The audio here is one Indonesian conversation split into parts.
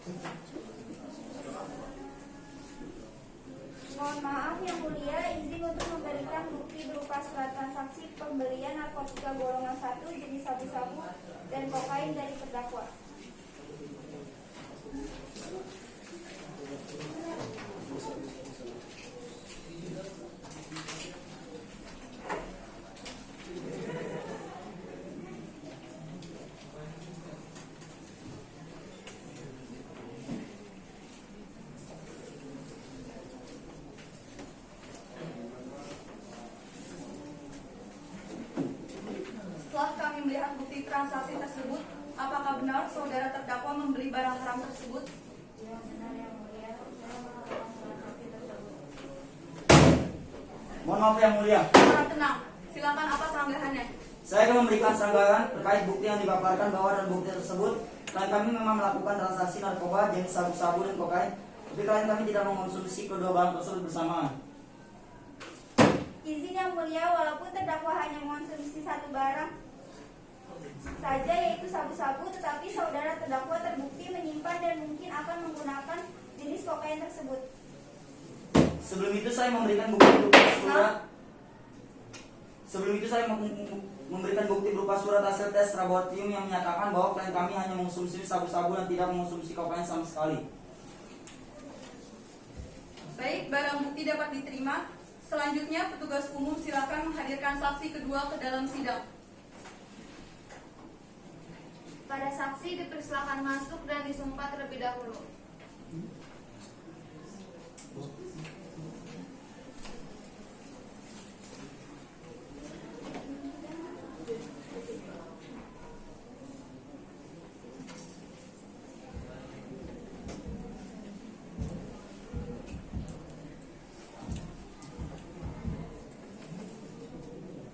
Mohon maaf Yang Mulia, izin untuk memberikan bukti berupa surat transaksi pembelian narkotika golongan 1 jenis sabu-sabu dan kokain dari terdakwa. Setelah kami melihat bukti transaksi tersebut, apakah benar saudara terdakwa membeli barang haram tersebut? Ya, benar Yang Mulia, saya melakukan transaksi tersebut. Mohon maaf Yang Mulia, Para tenang, silakan apa sanggahannya? saya akan memberikan sanggahan terkait bukti yang dipaparkan bahwa dan bukti tersebut klien kami memang melakukan transaksi narkoba jenis sabu-sabu dan kokain, tapi klien kami tidak mengonsumsi kedua barang tersebut bersamaan. Izin Yang Mulia, walaupun terdakwa hanya mengonsumsi satu barang saja yaitu sabu-sabu, tetapi saudara terdakwa terbukti menyimpan dan mungkin akan menggunakan jenis kokain tersebut. Sebelum itu saya memberikan bukti berupa surat. Sebelum itu saya memberikan bukti berupa surat hasil tes laboratorium yang menyatakan bahwa klien kami hanya mengonsumsi sabu-sabu dan tidak mengonsumsi kokain sama sekali. Baik, barang bukti dapat diterima. Selanjutnya, petugas umum silakan menghadirkan saksi kedua ke dalam sidang. Pada saksi dipersilakan masuk dan disumpah terlebih dahulu.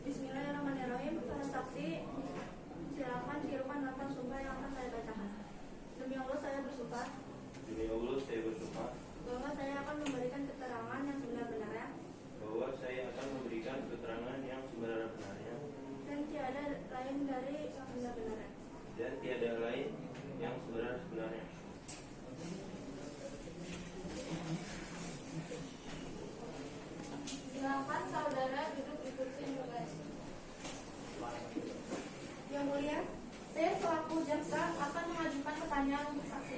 Bismillahirrahmanirrahim. Para saksi silakan tirukan lafaz sumpah yang akan saya bacakan. Demi Allah saya bersumpah Demi Allah saya bersumpah bahwa saya akan memberikan keterangan yang sebenar-benarnya bahwa saya akan memberikan keterangan yang sebenar-benarnya dan tiada lain dari yang sebenar-benarnya. dan tiada lain yang sebenar-benarnya. Silakan saudara duduk di kursi yang berbaris. Yang Mulia, saya selaku jaksa akan mengajukan pertanyaan untuk saksi.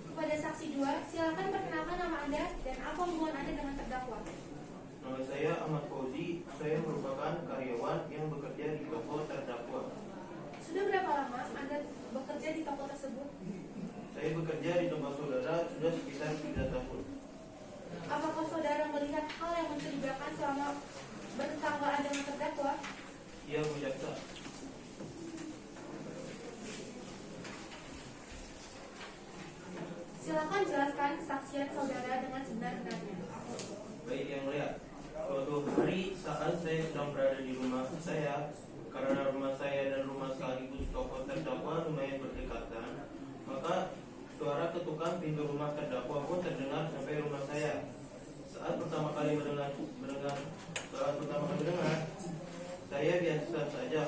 Kepada saksi 2, silakan perkenalkan nama Anda dan apa hubungan Anda dengan terdakwa. Nama saya Ahmad Fauzi, saya merupakan karyawan yang bekerja di toko terdakwa. Sudah berapa lama Anda bekerja di toko tersebut? Saya bekerja di tempat saudara sudah sekitar 3 tahun. Apakah saudara melihat hal yang mencurigakan selama bertetanggaan dengan terdakwa? Ia jaksa. Silakan jelaskan kesaksian saudara dengan sebenar-benarnya. Baik Yang Mulia, suatu hari saat saya sedang berada di rumah saya, karena rumah saya dan rumah sekaligus toko terdakwa lumayan berdekatan, maka suara ketukan pintu rumah terdakwa pun terdengar sampai rumah saya. Saat pertama kali mendengar, saya biasa saja.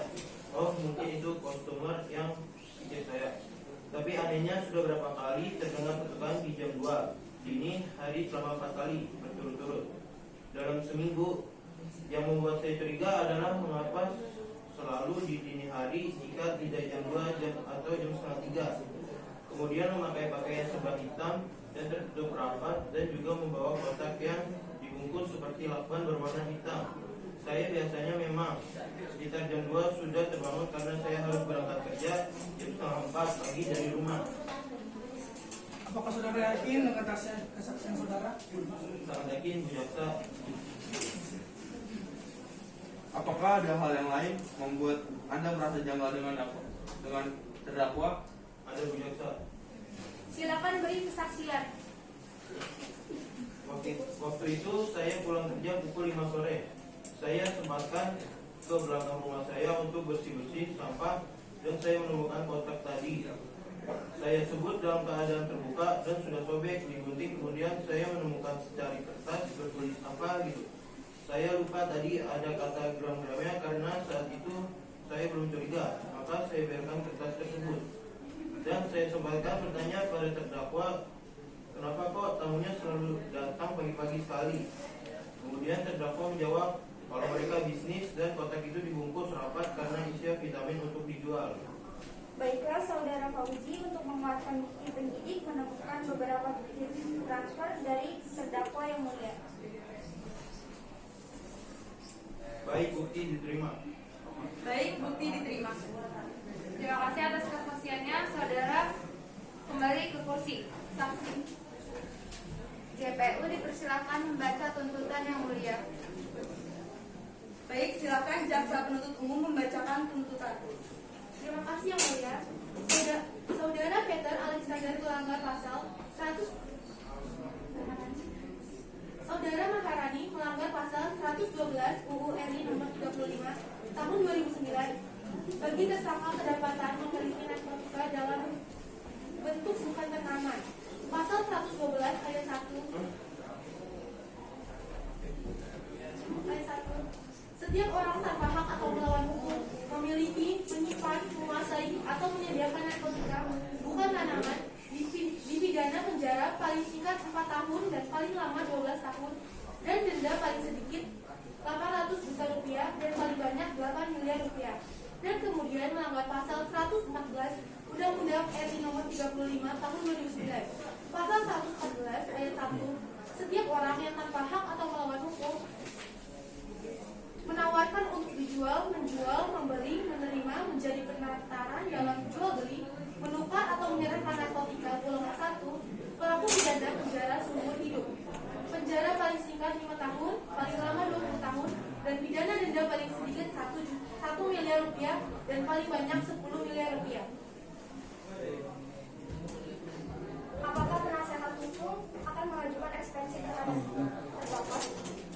Oh, mungkin itu customer yang pikir saya. Tapi anehnya sudah berapa kali terdengar ketukan di jam 2 dini hari selama 4 kali berturut-turut dalam seminggu. Yang membuat saya curiga adalah mengapa selalu di dini hari jika tidak jam 2 jam atau jam setengah 3. Kemudian memakai pakaian serba hitam dan tertutup rapat dan juga membawa kotak yang dibungkus seperti lakban berwarna hitam. Saya biasanya memang sekitar jam 2 sudah terbangun karena saya harus berangkat kerja jam setengah 4 pagi dari rumah. Apakah saudara yakin dengan kesaksian saudara? Sangat yakin Bu Jaksa. Apakah ada hal yang lain membuat Anda merasa janggal dengan terdakwa? Ada Bu Jaksa. Silakan beri kesaksian. Waktu itu saya pulang kerja pukul 5 sore. Saya sempatkan ke belakang rumah saya untuk bersih-bersih sampah dan saya menemukan kotak tadi. Saya sebut dalam keadaan terbuka dan sudah sobek, digunting. Kemudian saya menemukan secari kertas bertulis apa gitu. Saya lupa tadi ada kata gram-gramnya karena saat itu saya belum curiga. Maka saya biarkan kertas saya sempat bertanya pada terdakwa, kenapa kok tamunya selalu datang pagi-pagi sekali? Kemudian terdakwa menjawab, kalau mereka bisnis dan kotak itu dibungkus rapat karena isinya vitamin untuk dijual. Baiklah, Saudara Fauzi, untuk menguatkan bukti penyidik menemukan beberapa bukti transfer dari terdakwa yang mulia. Baik, bukti diterima. Baik, bukti diterima. Terima kasih atas kesaksiannya, saudara. Kembali ke kursi. Saksi. JPU dipersilakan membaca tuntutan yang mulia. Baik, silakan jaksa penuntut umum membacakan tuntutan. Terima kasih yang mulia. Saudara Peter Alexander melanggar pasal 100. Saudara Maharani melanggar pasal 112 UU RI nomor 35 tahun 2009 bagi tersangka kedapatan memiliki narkotika dalam bentuk bukan tanaman. Pasal 112 ayat 1. Setiap orang tanpa hak atau melawan hukum memiliki, menyimpan, menguasai atau menyediakan narkotika bukan tanaman dipidana penjara paling singkat 4 tahun dan paling lama 12 tahun dan denda paling sedikit 800 juta rupiah dan paling banyak 8 miliar rupiah. Dan kemudian melanggar pasal 114 Undang-Undang RI nomor 35 tahun 2009. Pasal 114 ayat 1. Setiap orang yang tanpa hak atau melawan hukum menawarkan untuk dijual, menjual, membeli, menerima, menjadi penataran dalam jual beli, menukar atau menyerahkan narkotika golongan 1, pelaku pidana penjara seumur hidup. Penjara paling singkat 5 tahun, paling lama 20 tahun, dan pidana denda paling sedikit 1 miliar rupiah dan paling banyak 10 miliar rupiah. Apakah penasihat hukum akan mengajukan ekspensi terhadap terdakwa?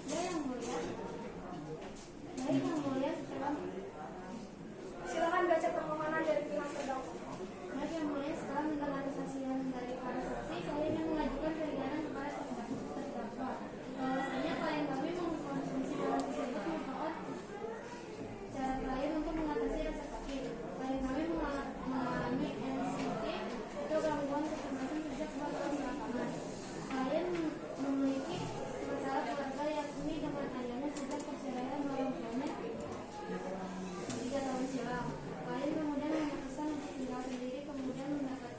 Ya, yang mulia. Baik, yang mulia. Silakan baca permohonan dari pihak terdakwa. Baik, yang mulia. Setelah mendengar kesaksian dari para saksi, saya ingin mengajukan keringanan kepada terdakwa. Bahwasanya klien kami mengkonsumsi dalam tersebut merupakan cara klien untuk mengatasi rasa sakit. Klien kami mengalami NCT atau gangguan kecemasan sejak 2 tahun belakangan. Klien memiliki masalah keluarga yakni dengan ayahnya sejak perceraian orang tuanya 3 tahun silam. Klien kemudian memutuskan untuk tinggal sendiri, kemudian mendapat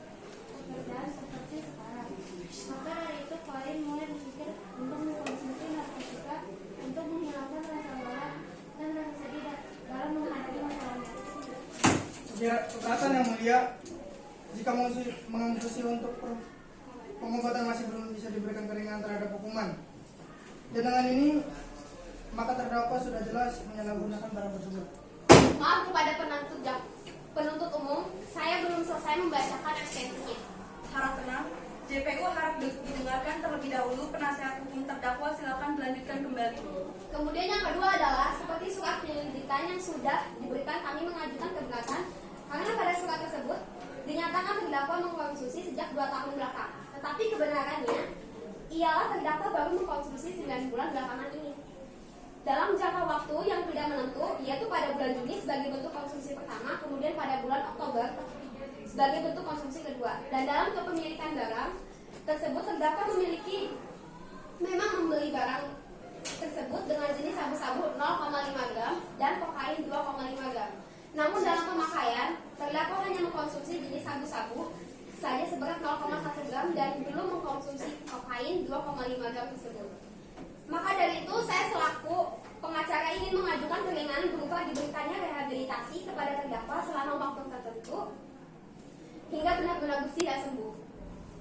pekerjaan seperti sekarang. Maka dari itu klien mulai berpikir untuk mengkonsumsi narkotika untuk menghilangkan rasa lelah dan rasa sedih dalam menghadapi masalahnya. Keberatan yang mulia, jika mengonsumsi untuk pengobatan masih belum bisa diberikan keringanan terhadap hukuman. Dan dengan ini, maka terdakwa sudah jelas menyalahgunakan barang tersebut. Maaf kepada penuntut umum, saya belum selesai membacakan eksepsinya. Harap tenang. JPU harap didengarkan terlebih dahulu. Penasihat hukum terdakwa silakan dilanjutkan kembali. Kemudian yang kedua adalah seperti surat penyelidikan yang sudah diberikan, kami mengajukan keberatan karena pada surat tersebut dinyatakan terdakwa mengkonsumsi sejak 2 tahun belakang. Tetapi kebenarannya ialah terdakwa baru mengkonsumsi 9 bulan belakangan ini. Dalam jangka waktu yang tidak menentu, yaitu pada bulan Juni sebagai bentuk konsumsi pertama, kemudian pada bulan Oktober sebagai bentuk konsumsi kedua. Dan dalam kepemilikan barang tersebut, terdakwa memang membeli barang tersebut dengan jenis sabu-sabu 0,5 gram dan kokain 2,5 gram. Namun dalam pemakaian, terdakwa hanya mengkonsumsi jenis sabu-sabu saja seberat 0,1 gram dan belum mengkonsumsi kokain 2,5 gram tersebut. Maka dari itu, saya selaku pengacara ingin mengajukan keringanan berupa diberikannya rehabilitasi kepada terdakwa selama waktu tertentu hingga benar-benar bersih dan sembuh.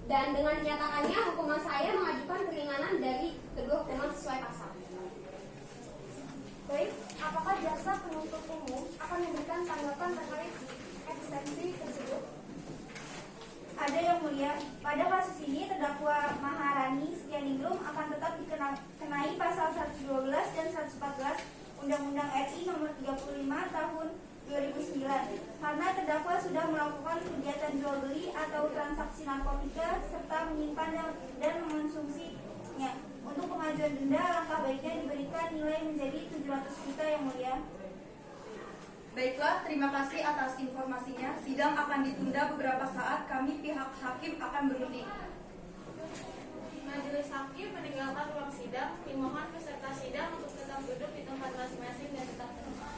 Dan dengan dinyatakannya, hukuman saya mengajukan keringanan dari kedua hukuman sesuai pasal. Baik, apakah jaksa penuntut umum akan memberikan tanggapan terkait ekstensi tersebut? Ada yang mulia, pada kasus ini terdakwa Maharani Setianingrum akan tetap dikenai pasal 112 dan 114 Undang-Undang RI nomor 35 tahun 2009 karena terdakwa sudah melakukan kegiatan jual beli atau transaksi narkotika serta menyimpan dan mengonsumsinya. Untuk pengajuan denda, langkah baiknya diberikan nilai menjadi 700 juta yang mulia. Baiklah, terima kasih atas informasinya. Sidang akan ditunda beberapa saat. Kami pihak hakim akan berunding. Majelis hakim meninggalkan ruang sidang. Dimohon peserta sidang untuk tetap duduk di tempat masing-masing dan tetap tenang.